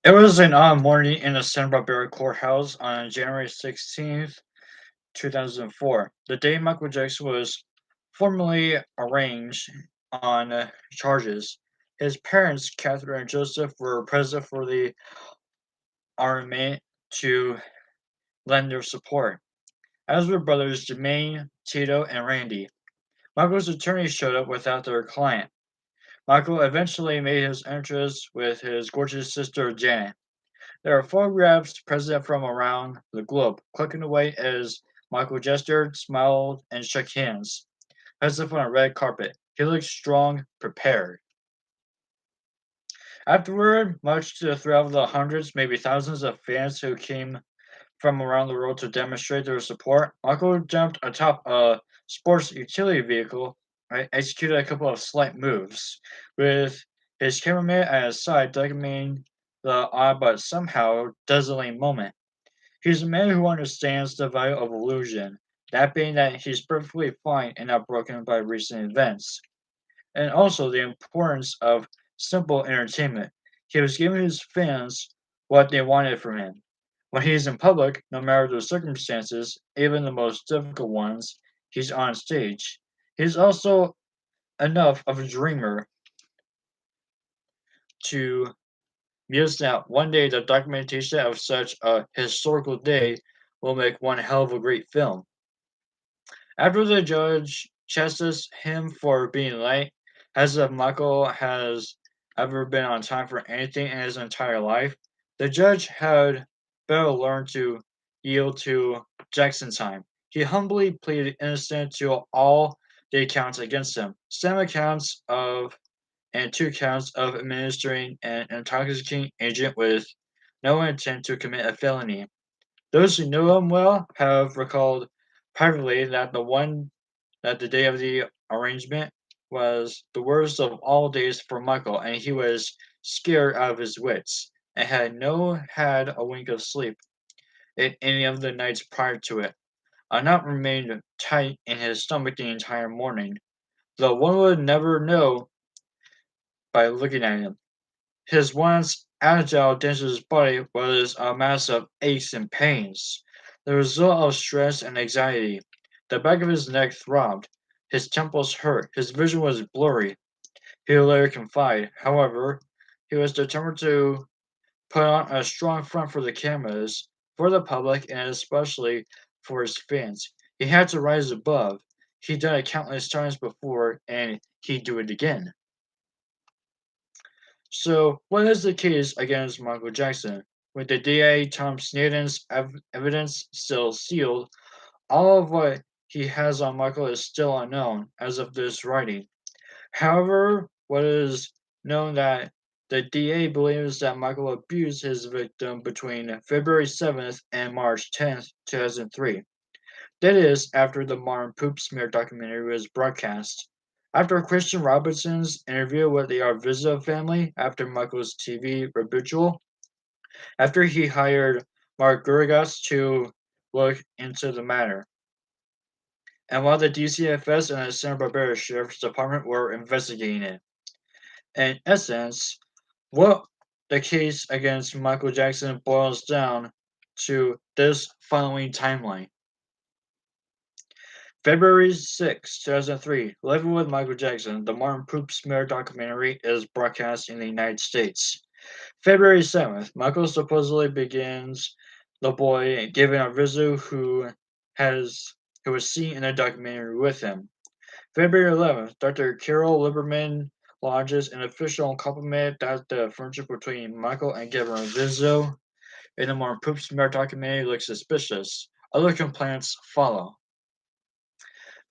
It was an odd morning in the Santa Barbara courthouse on January 16th, 2004, the day Michael Jackson was formally arraigned on charges. His parents, Catherine and Joseph, were present for the arraignment to lend their support, as were brothers Jermaine, Tito, and Randy. Michael's attorney showed up without their client. Michael eventually made his entrance with his gorgeous sister Janet. There are photographs present from around the globe, clicking away as Michael gestured, smiled, and shook hands, as if on a red carpet. He looked strong, prepared. Afterward, much to the thrill of the hundreds, maybe thousands of fans who came from around the world to demonstrate their support, Michael jumped atop a sports utility vehicle and executed a couple of slight moves, with his cameraman at his side documenting the odd but somehow dazzling moment. He's a man who understands the value of illusion, that being that he's perfectly fine and not broken by recent events, and also the importance of simple entertainment. He was giving his fans what they wanted from him. When he is in public, no matter the circumstances, even the most difficult ones, he's on stage. He's also enough of a dreamer to muse that one day the documentation of such a historical day will make one hell of a great film. After the judge chastised him for being late, as if Michael has ever been on time for anything in his entire life, the judge had better learn to yield to Jackson's time. He humbly pleaded innocent to all the accounts against him, some accounts of and two counts of administering an intoxicating agent with no intent to commit a felony. Those who knew him well have recalled privately that the day of the arrangement was the worst of all days for Michael, and he was scared out of his wits, and had a wink of sleep in any of the nights prior to it. A knot remained tight in his stomach the entire morning, though one would never know by looking at him. His once agile, dangerous body was a mass of aches and pains, the result of stress and anxiety. The back of his neck throbbed, his temples hurt, his vision was blurry. He would later confide, however, he was determined to put on a strong front for the cameras, for the public, and especially for his fans. He had to rise above. He'd done it countless times before, and he'd do it again. So, what is the case against Michael Jackson? With the DA Tom Snaden's evidence still sealed, all of what he has on Michael is still unknown as of this writing. However, what is known that the DA believes that Michael abused his victim between February 7th and March 10th, 2003. That is, after the Modern Poop Smear documentary was broadcast. After Christian Robinson's interview with the Arvizo family after Michael's TV rebuttal, after he hired Mark Gurgas to look into the matter, and while the DCFS and the Santa Barbara Sheriff's Department were investigating it. In essence, what the case against Michael Jackson boils down to this following timeline. February 6, 2003, Living with Michael Jackson, the Martin Poop Smear documentary, is broadcast in the United States. February 7th, Michael supposedly begins the boy given a visit has who was seen in the documentary with him. February 11th, Dr. Carol Lieberman lodges an official compliment that the friendship between Michael and Gavin Rizzo in the Martin Poop Smear documentary looks suspicious. Other complaints follow.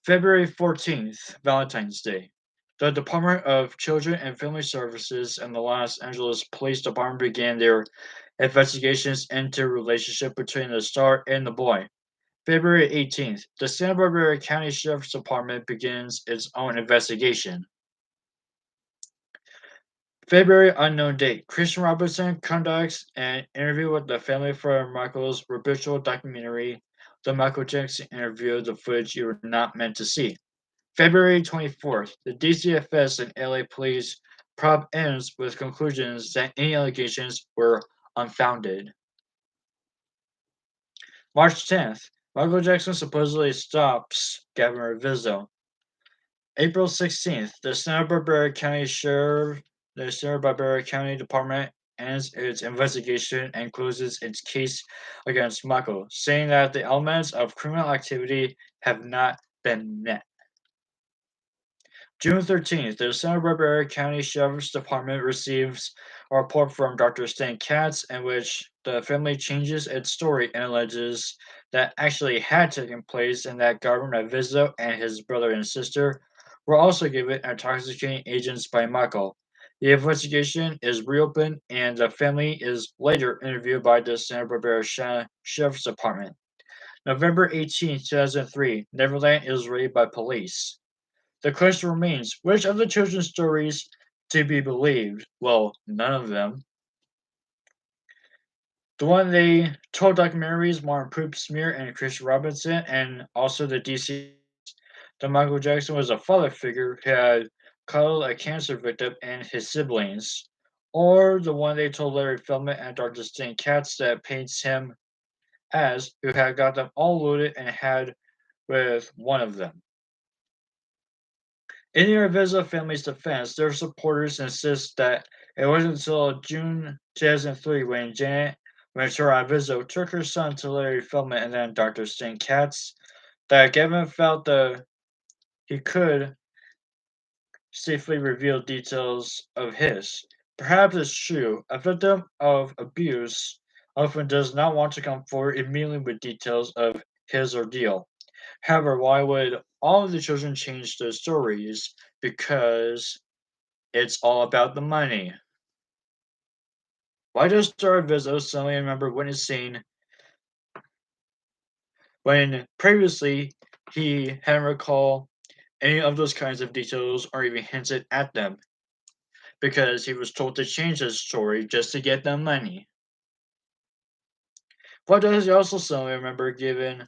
February 14th, Valentine's Day. The Department of Children and Family Services and the Los Angeles Police Department began their investigations into the relationship between the star and the boy. February 18th, the Santa Barbara County Sheriff's Department begins its own investigation. February unknown date. Christian Robinson conducts an interview with the family for Michael's rebuttal documentary, The Michael Jackson Interview, the footage you were not meant to see. February 24th, the DCFS and LA Police probe ends with conclusions that any allegations were unfounded. March 10th, Michael Jackson supposedly stops Gavin Rizzo. April 16th, the Santa Barbara County Department ends its investigation and closes its case against Michael, saying that the elements of criminal activity have not been met. June 13th, the Santa Barbara County Sheriff's Department receives a report from Dr. Stan Katz in which the family changes its story and alleges that actually had taken place and that Governor Vizzo and his brother and sister were also given intoxicating agents by Michael. The investigation is reopened and the family is later interviewed by the Santa Barbara Sheriff's Department. November 18th, 2003, Neverland is raided by police. The question remains, which of the children's stories to be believed? Well, none of them. The one they told documentaries, Martin Poop Smear and Chris Robinson, and also the DC, that Michael Jackson was a father figure who had cuddled a cancer victim and his siblings. Or the one they told Larry Feldman and Dr. Stan Katz that paints him as who had got them all loaded and had with one of them. In the Arvizo family's defense, their supporters insist that it wasn't until June 2003 when Janet Ventura Arvizo took her son to Larry Feldman and then Dr. Stan Katz that Gavin felt that he could safely reveal details of his. Perhaps it's true, a victim of abuse often does not want to come forward immediately with details of his ordeal. However, why would all of the children change their stories? Because it's all about the money. Why does Star Vizzo suddenly remember witnessing when previously he hadn't recalled any of those kinds of details or even hinted at them? Because he was told to change his story just to get the money. Why does he also suddenly remember given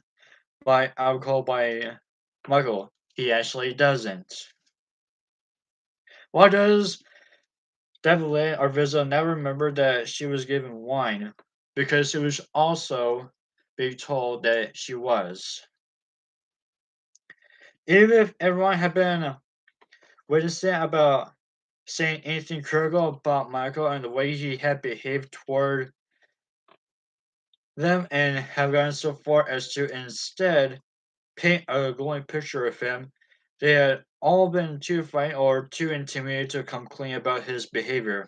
by alcohol by Michael? He actually doesn't. Why does Devlin Arvizo never remembered that she was given wine? Because she was also being told that she was. Even if everyone had been witnessing about saying anything critical about Michael and the way he had behaved toward them and have gone so far as to instead paint a glowing picture of him, they had all been too frightened or too intimidated to come clean about his behavior.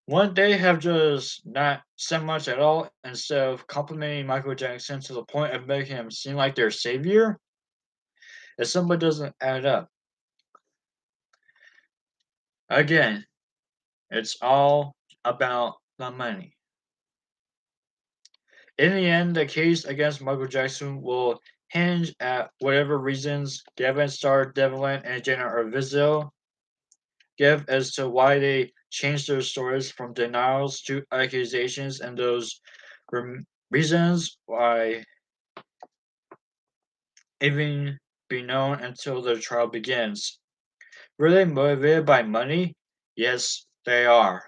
Wouldn't they have just not said much at all instead of complimenting Michael Jackson to the point of making him seem like their savior? If somebody doesn't add up. Again, it's all about the money. In the end, the case against Michael Jackson will hinge at whatever reasons Gavin Starr, Devlin, and Jenna Arvizo give as to why they changed their stories from denials to accusations, and those reasons why even be known until the trial begins. Were they motivated by money? Yes, they are.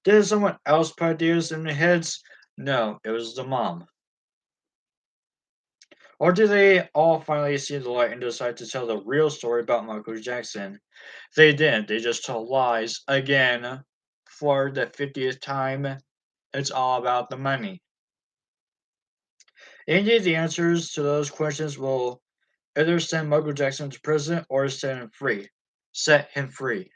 Did someone else put ideas in their heads? No, it was the mom. Or did they all finally see the light and decide to tell the real story about Michael Jackson? They didn't. They just told lies again for the 50th time. It's all about the money. Indeed, the answers to those questions will either send Michael Jackson to prison or set him free. Set him free.